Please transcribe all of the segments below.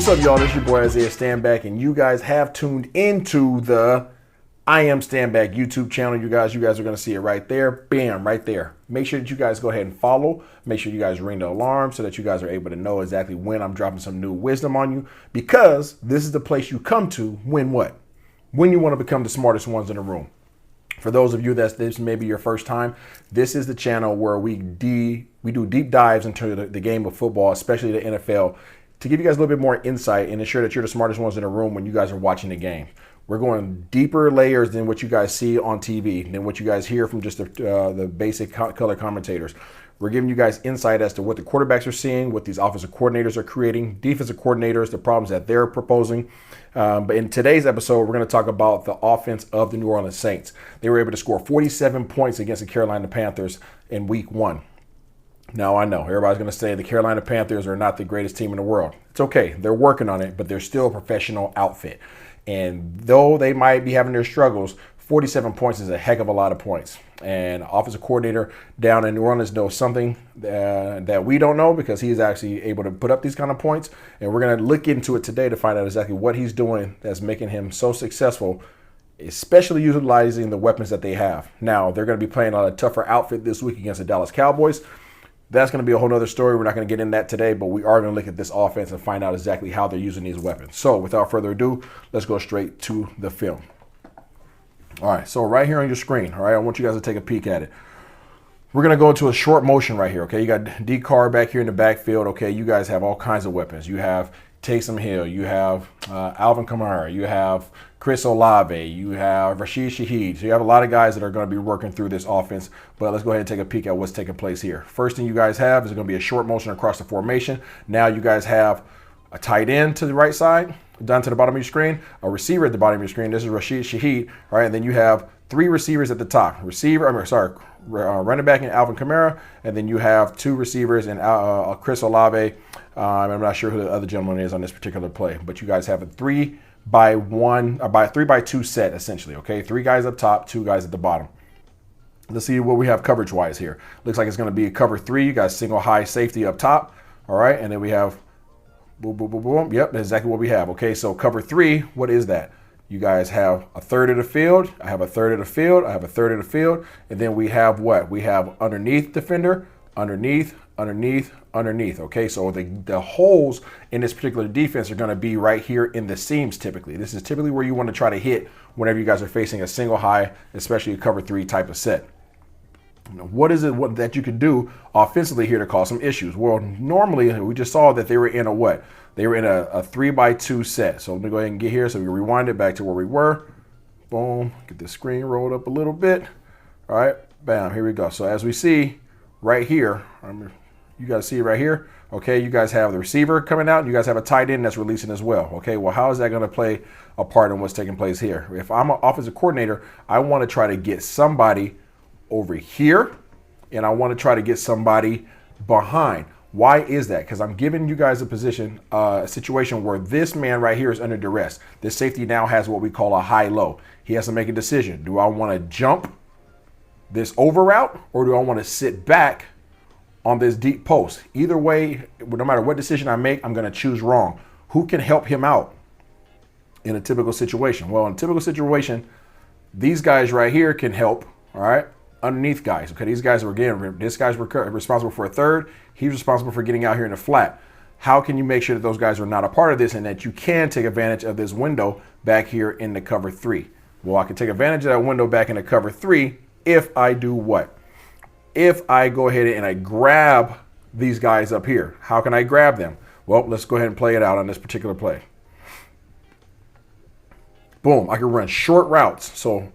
What's up, y'all? This is your boy Isaiah Standback, and you guys have tuned into the I Am Standback YouTube channel. You guys are going to see it right there. Bam, right there. Make sure that you guys go ahead and follow. Make sure you guys ring the alarm so that you guys are able to know exactly when I'm dropping some new wisdom on you, because this is the place you come to when what? When you want to become the smartest ones in the room. For those of you that this may be your first time, this is the channel where we do deep dives into the game of football, especially the NFL, to give you guys a little bit more insight and ensure that you're the smartest ones in the room when you guys are watching the game. We're going deeper layers than what you guys see on TV, than what you guys hear from just the basic color commentators. We're giving you guys insight as to what the quarterbacks are seeing, what these offensive coordinators are creating, defensive coordinators, the problems that they're proposing. But in today's episode, we're going to talk about the offense of the New Orleans Saints. They were able to score 47 points against the Carolina Panthers in Week 1. Now, I know everybody's going to say the Carolina Panthers are not the greatest team in the world. It's okay. They're working on it, but they're still a professional outfit. And though they might be having their struggles, 47 points is a heck of a lot of points. And offensive coordinator down in New Orleans knows something that we don't know, because he's actually able to put up these kind of points. And we're going to look into it today to find out exactly what he's doing that's making him so successful, especially utilizing the weapons that they have. Now, they're going to be playing on a tougher outfit this week against the Dallas Cowboys. That's going to be a whole nother story. We're not going to get into that today, but we are going to look at this offense and find out exactly how they're using these weapons. So without further ado, let's go straight to the film. All right, so right here on your screen, all right, I want you guys to take a peek at it. We're going to go into a short motion right here, okay? You got D. Carr back here in the backfield, okay? You guys have all kinds of weapons. You have Taysom Hill, you have Alvin Kamara, you have Chris Olave, you have Rashid Shaheed. So you have a lot of guys that are going to be working through this offense. But let's go ahead and take a peek at what's taking place here. First thing you guys have is going to be a short motion across the formation. Now you guys have a tight end to the right side, down to the bottom of your screen, a receiver at the bottom of your screen. This is Rashid Shaheed, all right? And then you have three receivers at the top. Running back in Alvin Kamara, and then you have two receivers in Chris Olave. I'm not sure who the other gentleman is on this particular play, but you guys have a 3-by-2 set essentially. Okay, three guys up top, two guys at the bottom. Let's see what we have coverage wise here. Looks like it's going to be a cover 3. You got single high safety up top. All right, and then we have boom, boom, boom, boom. Yep, that's exactly what we have. Okay, so cover 3. What is that? You guys have a third of the field. I have a third of the field. I have a third of the field. And then we have what? We have underneath defender, underneath. Okay, so the holes in this particular defense are going to be right here in the seams typically. This is typically where you want to try to hit whenever you guys are facing a single high, especially a cover 3 type of set. What is it that you can do offensively here to cause some issues? Well, normally we just saw that they were in a what? They were in a 3-by-2 set. So let me go ahead and get here. So we rewind it back to where we were. Boom. Get the screen rolled up a little bit. All right. Bam. Here we go. So as we see right here, you guys see it right here. Okay. You guys have the receiver coming out. And you guys have a tight end that's releasing as well. Okay. Well, how is that going to play a part in what's taking place here? If I'm an offensive coordinator, I want to try to get somebody over here, and I want to try to get somebody behind. Why is that? Because I'm giving you guys a situation where this man right here is under duress. This safety now has what we call a high-low. He has to make a decision. Do I want to jump this over route, or do I want to sit back on this deep post? Either way, no matter what decision I make, I'm going to choose wrong. Who can help him out in a typical situation? Well, in a typical situation, these guys right here can help, all right? Underneath guys. Okay, these guys this guy's responsible for a third. He's responsible for getting out here in the flat. How can you make sure that those guys are not a part of this and that you can take advantage of this window back here in the cover 3? Well, I can take advantage of that window back in the cover 3 if I do what? If I go ahead and I grab these guys up here. How can I grab them? Well, let's go ahead and play it out on this particular play. Boom, I can run short routes. So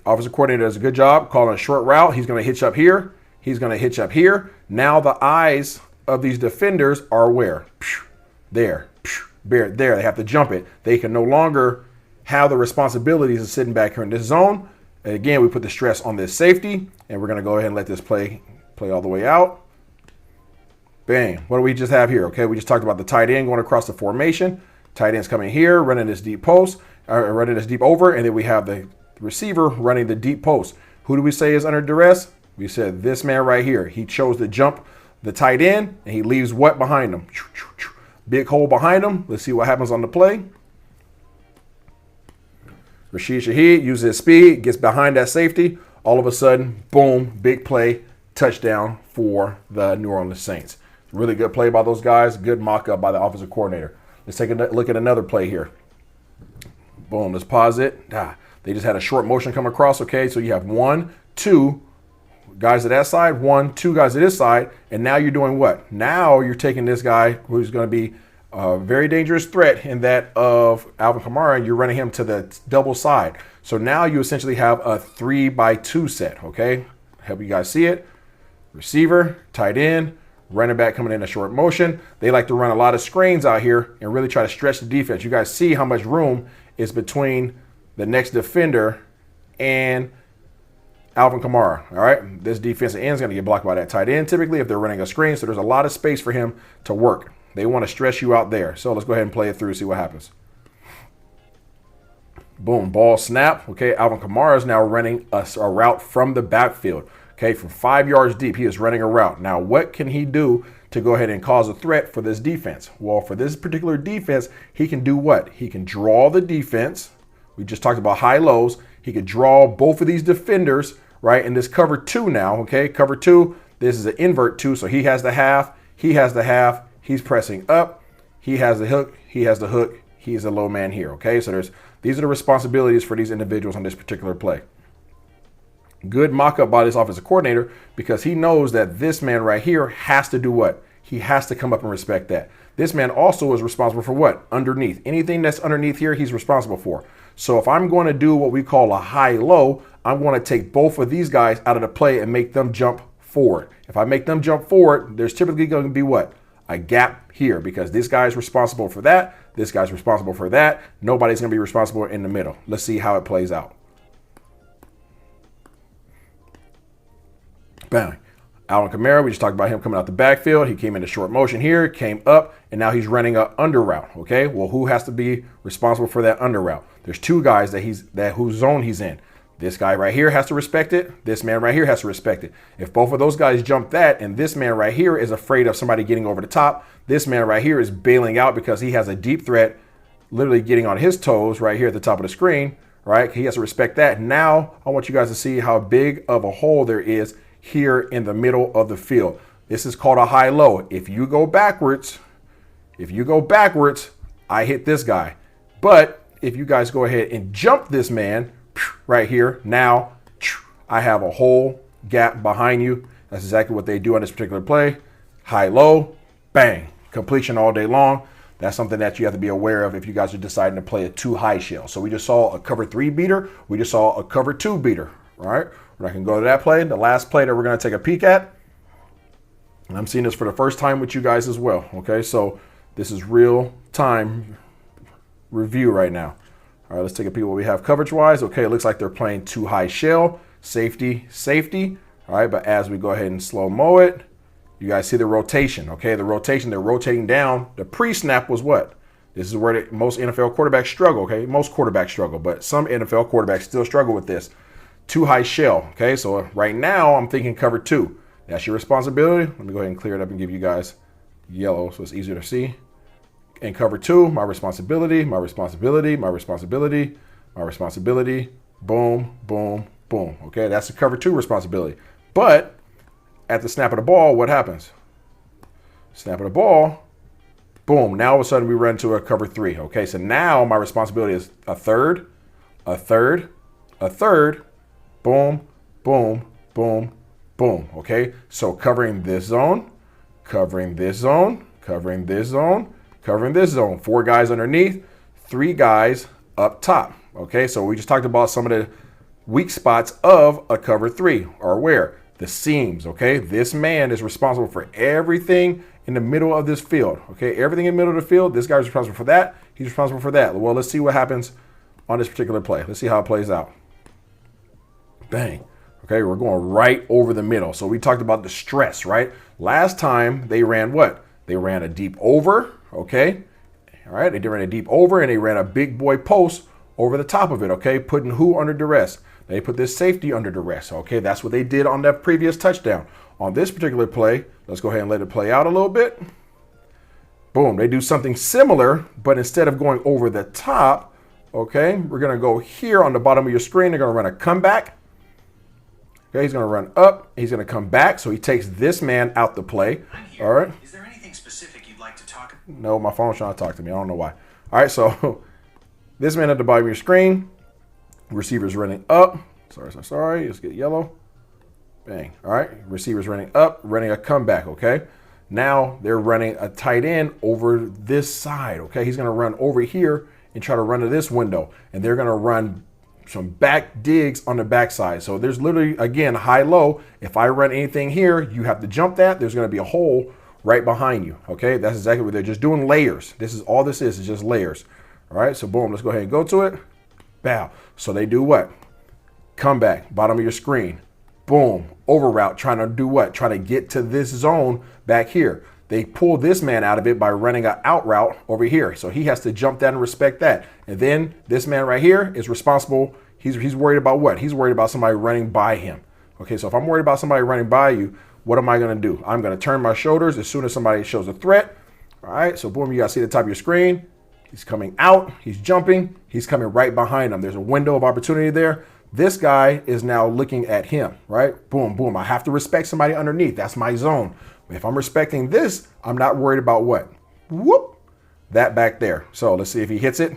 offensive coordinator does a good job calling a short route. He's going to hitch up here. He's going to hitch up here. Now the eyes of these defenders are where? There. There. They have to jump it. They can no longer have the responsibilities of sitting back here in this zone. And again, we put the stress on this safety, and we're going to go ahead and let this play all the way out. Bang. What do we just have here? Okay, we just talked about the tight end going across the formation. Tight end's coming here, running this deep post, running this deep over, and then we have the receiver running the deep post. Who do we say is under duress? We said this man right here. He chose to jump the tight end, and he leaves what behind him? Big hole behind him. Let's see what happens on the play. Rashid Shaheed uses his speed, gets behind that safety. All of a sudden, boom, big play, touchdown for the New Orleans Saints. Really good play by those guys. Good mock-up by the offensive coordinator. Let's take a look at another play here. Boom, let's pause it. They just had a short motion come across, okay? So you have 1, 2 guys at that side, 1, 2 guys at this side, and now you're doing what? Now you're taking this guy who's going to be a very dangerous threat in that of Alvin Kamara, and you're running him to the double side. So now you essentially have a 3-by-2 set, okay? Help you guys see it. Receiver, tight end, running back coming in a short motion. They like to run a lot of screens out here and really try to stretch the defense. You guys see how much room is between the next defender and Alvin Kamara, all right? This defensive end is going to get blocked by that tight end typically if they're running a screen, so there's a lot of space for him to work. They want to stress you out there. So let's go ahead and play it through, see what happens. Boom, ball snap. Okay, Alvin Kamara is now running a route from the backfield. Okay, from 5 yards deep, he is running a route. Now, what can he do to go ahead and cause a threat for this defense? Well, for this particular defense, he can do what? He can draw the defense. We just talked about high-lows. He could draw both of these defenders, right, in this cover 2 now, okay? Cover 2, this is an invert 2, so he has the half, he has the half, he's pressing up, he has the hook, he has the hook, he's a low man here, okay? So these are the responsibilities for these individuals on this particular play. Good mock-up by this offensive coordinator because he knows that this man right here has to do what? He has to come up and respect that. This man also is responsible for what? Underneath. Anything that's underneath here, he's responsible for. So if I'm going to do what we call a high-low, I'm going to take both of these guys out of the play and make them jump forward. If I make them jump forward, there's typically going to be what? A gap here because this guy is responsible for that. This guy's responsible for that. Nobody's going to be responsible in the middle. Let's see how it plays out. Bang. Alvin Kamara, we just talked about him coming out the backfield. He came into short motion here, came up, and now he's running an under route. Okay, well, who has to be responsible for that under route? There's 2 guys whose zone he's in. This guy right here has to respect it. This man right here has to respect it. If both of those guys jump that, and this man right here is afraid of somebody getting over the top, this man right here is bailing out because he has a deep threat, literally getting on his toes right here at the top of the screen. Right, he has to respect that. Now I want you guys to see how big of a hole there is here in the middle of the field. This is called a high-low. If you go backwards, I hit this guy. But if you guys go ahead and jump this man right here, now I have a whole gap behind you. That's exactly what they do on this particular play. High-low, bang, completion all day long. That's something that you have to be aware of if you guys are deciding to play a 2-high shell. So we just saw a cover 3 beater. We just saw a cover 2 beater, all right? I can go to that play, the last play that we're going to take a peek at. And I'm seeing this for the first time with you guys as well. Okay, so this is real time review right now. All right, let's take a peek at what we have coverage-wise. Okay, it looks like they're playing 2-high shell, safety, safety. All right, but as we go ahead and slow-mo it, you guys see the rotation. Okay, the rotation, they're rotating down. The pre-snap was what? This is where most NFL quarterbacks struggle, okay? Most quarterbacks struggle, but some NFL quarterbacks still struggle with this. 2-high shell, okay? So right now I'm thinking cover 2. That's your responsibility. Let me go ahead and clear it up and give you guys yellow so it's easier to see. And cover 2, my responsibility, my responsibility, my responsibility, my responsibility, boom, boom, boom. Okay, that's the cover 2 responsibility. But at the snap of the ball, what happens? Snap of the ball, boom. Now all of a sudden we run to a cover 3. Okay, so now my responsibility is a third, a third, a third, boom, boom, boom, boom. Okay, so covering this zone, covering this zone, covering this zone, covering this zone. 4 guys underneath, 3 guys up top. Okay, so we just talked about some of the weak spots of a cover 3 or where? The seams. Okay, this man is responsible for everything in the middle of this field. Okay, everything in the middle of the field, this guy's responsible for that. He's responsible for that. Well, let's see what happens on this particular play. Let's see how it plays out. Bang. Okay, we're going right over the middle. So we talked about the stress, right? Last time they ran what? They ran a deep over, okay? All right, they ran a deep over and they ran a big boy post over the top of it, okay? Putting who under duress? They put this safety under duress, okay? That's what they did on that previous touchdown. On this particular play, let's go ahead and let it play out a little bit. Boom, they do something similar, but instead of going over the top, okay, we're gonna go here on the bottom of your screen. They're gonna run a comeback. Okay, he's gonna run up, he's gonna come back, so he takes this man out the play. All right. Is there anything specific you'd like to talk about? No, my phone's trying to talk to me. I don't know why. All right, so this man at the bottom of your screen, receiver's running up. Sorry, let's get yellow. Bang. All right, receiver's running up, running a comeback, okay? Now they're running a tight end over this side, okay? He's gonna run over here and try to run to this window, and they're gonna run some back digs on the backside. So there's literally, again, high-low. If I run anything here, you have to jump that. There's gonna be a hole right behind you, okay? That's exactly what they're just doing, layers. This is all this is just layers. All right, so boom, let's go ahead and go to it. Bow. So they do what? Comeback, bottom of your screen. Boom, over route, trying to do what? Trying to get to this zone back here. They pull this man out of it by running an out route over here. So he has to jump that and respect that. And then this man right here is responsible. He's worried about what? He's worried about somebody running by him. Okay, so if I'm worried about somebody running by you, what am I gonna do? I'm gonna turn my shoulders as soon as somebody shows a threat. All right, so boom, you guys see the top of your screen. He's coming out, he's jumping, he's coming right behind him. There's a window of opportunity there. This guy is now looking at him, right? Boom, boom. I have to respect somebody underneath. That's my zone. If I'm respecting this, I'm not worried about what? Whoop, that back there. So let's see if he hits it.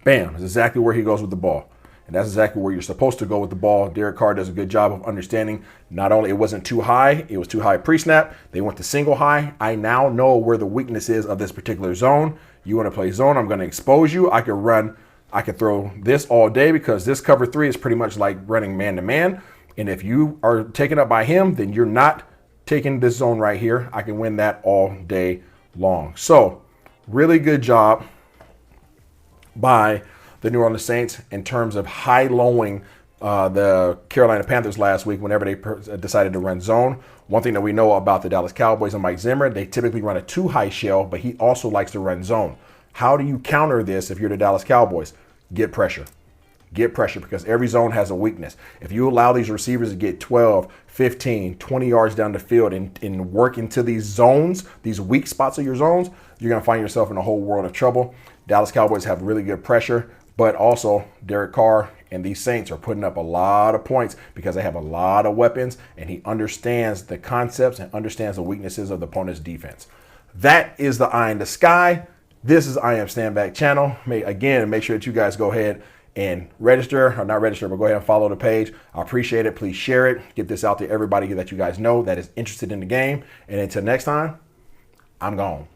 Bam, that's exactly where he goes with the ball. And that's exactly where you're supposed to go with the ball. Derek Carr does a good job of understanding not only it wasn't too high, it was too high pre-snap. They went to single high. I now know where the weakness is of this particular zone. You want to play zone, I'm going to expose you. I could throw this all day because this cover 3 is pretty much like running man-to-man. And if you are taken up by him, then you're not taking this zone right here. I can win that all day long. So really good job by the New Orleans Saints in terms of high-lowing the Carolina Panthers last week whenever they decided to run zone. One thing that we know about the Dallas Cowboys and Mike Zimmer, they typically run a too high shell, but he also likes to run zone. How do you counter this if you're the Dallas Cowboys? Get pressure. Get pressure because every zone has a weakness. If you allow these receivers to get 12, 15, 20 yards down the field and work into these zones, these weak spots of your zones, you're going to find yourself in a whole world of trouble. Dallas Cowboys have really good pressure, but also Derek Carr and these Saints are putting up a lot of points because they have a lot of weapons, and he understands the concepts and understands the weaknesses of the opponent's defense. That is the eye in the sky. This is I Am Stand Back channel. Again, make sure that you guys go ahead and register, or not register, but go ahead and follow the page. I appreciate it. Please share it. Get this out to everybody that you guys know that is interested in the game. And until next time, I'm gone.